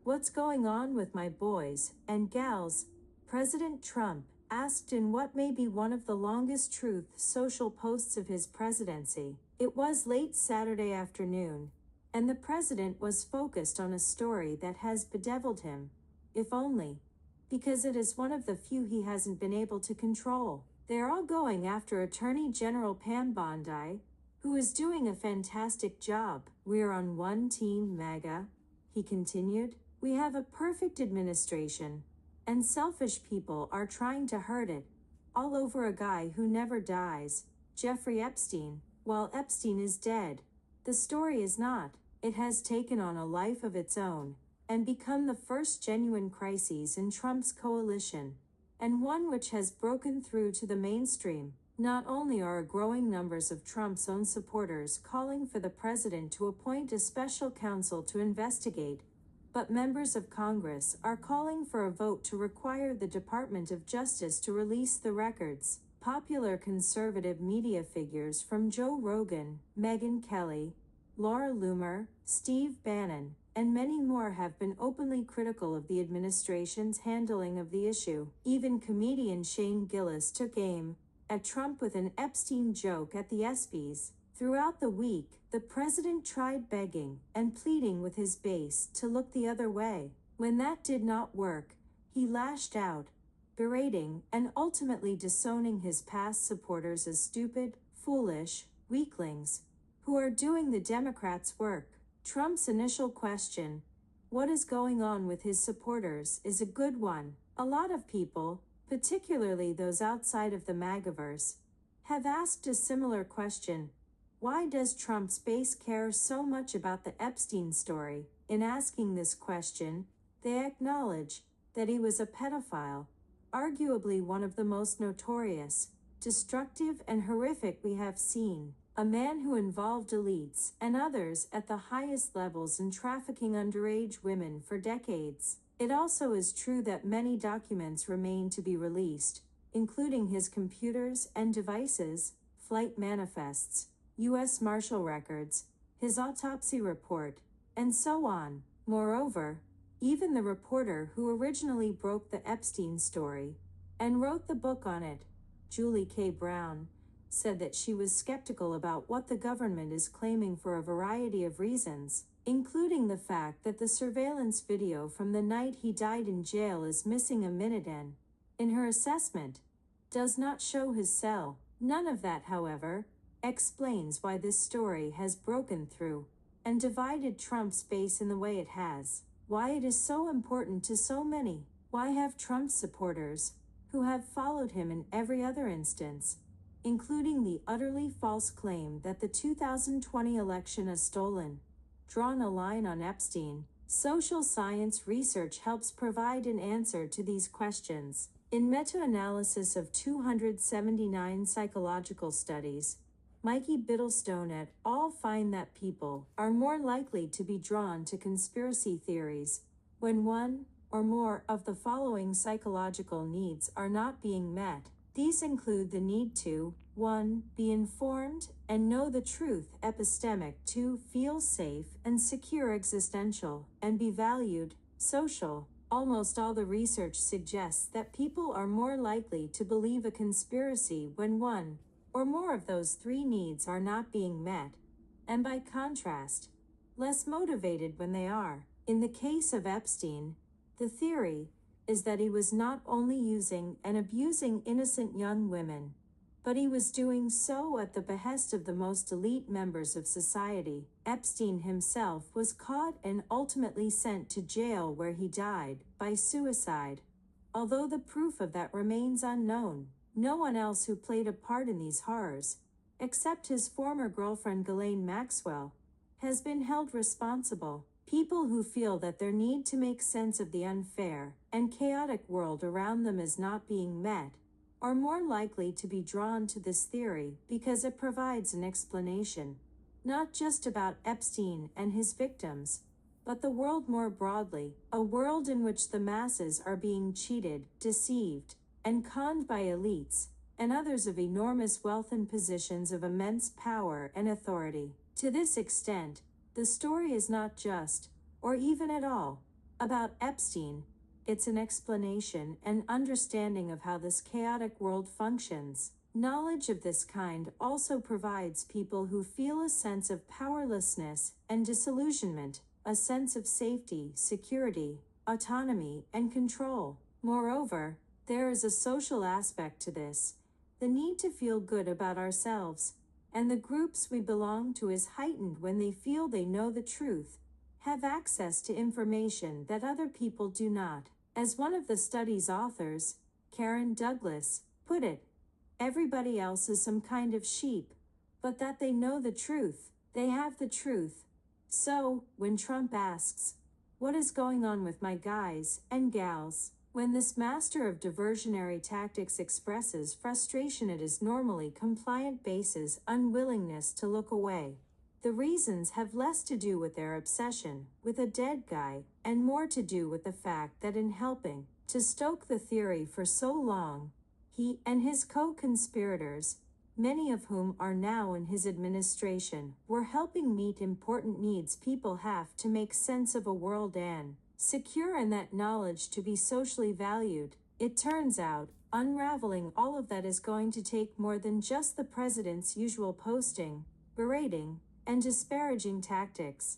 What's going on with my boys and gals? President Trump asked in what may be one of the longest truth social posts of his presidency. It was late Saturday afternoon, and the president was focused on a story that has bedeviled him, if only because it is one of the few he hasn't been able to control. They're all going after Attorney General Pam Bondi, who is doing a fantastic job. We're on one team, MAGA, he continued. We have a perfect administration, and selfish people are trying to hurt it, all over a guy who never dies, Jeffrey Epstein. While Epstein is dead, the story is not. It has taken on a life of its own, and become the first genuine crisis in Trump's coalition, and one which has broken through to the mainstream. Not only are growing numbers of Trump's own supporters calling for the president to appoint a special counsel to investigate, but members of Congress are calling for a vote to require the Department of Justice to release the records. Popular conservative media figures from Joe Rogan, Megyn Kelly, Laura Loomer, Steve Bannon, and many more have been openly critical of the administration's handling of the issue. Even comedian Shane Gillis took aim at Trump with an Epstein joke at the ESPYs. Throughout the week, the president tried begging and pleading with his base to look the other way. When that did not work, he lashed out, berating and ultimately disowning his past supporters as stupid, foolish weaklings who are doing the Democrats' work. Trump's initial question, what is going on with his supporters, is a good one. A lot of people, particularly those outside of the MAGAverse, have asked a similar question. Why does Trump's base care so much about the Epstein story? In asking this question, they acknowledge that he was a pedophile, arguably one of the most notorious, destructive and horrific we have seen. A man who involved elites and others at the highest levels in trafficking underage women for decades. It also is true that many documents remain to be released, including his computers and devices, flight manifests, U.S. Marshal records, his autopsy report, and so on. Moreover, even the reporter who originally broke the Epstein story and wrote the book on it, Julie K. Brown, said that she was skeptical about what the government is claiming for a variety of reasons, including the fact that the surveillance video from the night he died in jail is missing a minute and, in her assessment, does not show his cell. None of that, however, explains why this story has broken through and divided Trump's base in the way it has, why it is so important to so many, why have Trump's supporters, who have followed him in every other instance, including the utterly false claim that the 2020 election is stolen, drawn a line on Epstein. Social science research helps provide an answer to these questions. In meta-analysis of 279 psychological studies, Mikey Bittlestone et al. Find that people are more likely to be drawn to conspiracy theories when one or more of the following psychological needs are not being met. These include the need to 1. Be informed and know the truth, epistemic; 2. Feel safe and secure, existential; and be valued, social. Almost all the research suggests that people are more likely to believe a conspiracy when one or more of those three needs are not being met, and by contrast, less motivated when they are. In the case of Epstein, the theory is that he was not only using and abusing innocent young women, but he was doing so at the behest of the most elite members of society. Epstein himself was caught and ultimately sent to jail, where he died by suicide, although the proof of that remains unknown. No one else who played a part in these horrors, except his former girlfriend Ghislaine Maxwell, has been held responsible. People who feel that their need to make sense of the unfair and chaotic world around them is not being met are more likely to be drawn to this theory because it provides an explanation, not just about Epstein and his victims, but the world more broadly, a world in which the masses are being cheated, deceived, and conned by elites and others of enormous wealth and positions of immense power and authority. To this extent, the story is not just, or even at all, About Epstein, it's an explanation and understanding of how this chaotic world functions. Knowledge of this kind also provides people who feel a sense of powerlessness and disillusionment, a sense of safety, security, autonomy, and control. Moreover, there is a social aspect to this. The need to feel good about ourselves and the groups we belong to is heightened when they feel they know the truth, have access to information that other people do not. As one of the study's authors, Karen Douglas, put it, everybody else is some kind of sheep, but that they know the truth, they have the truth. So, when Trump asks, what is going on with my guys and gals? When this master of diversionary tactics expresses frustration at his normally compliant base's unwillingness to look away, the reasons have less to do with their obsession with a dead guy and more to do with the fact that in helping to stoke the theory for so long, he and his co-conspirators, many of whom are now in his administration, were helping meet important needs people have to make sense of a world and secure in that knowledge to be socially valued. It turns out, unraveling all of that is going to take more than just the president's usual posting, berating, and disparaging tactics.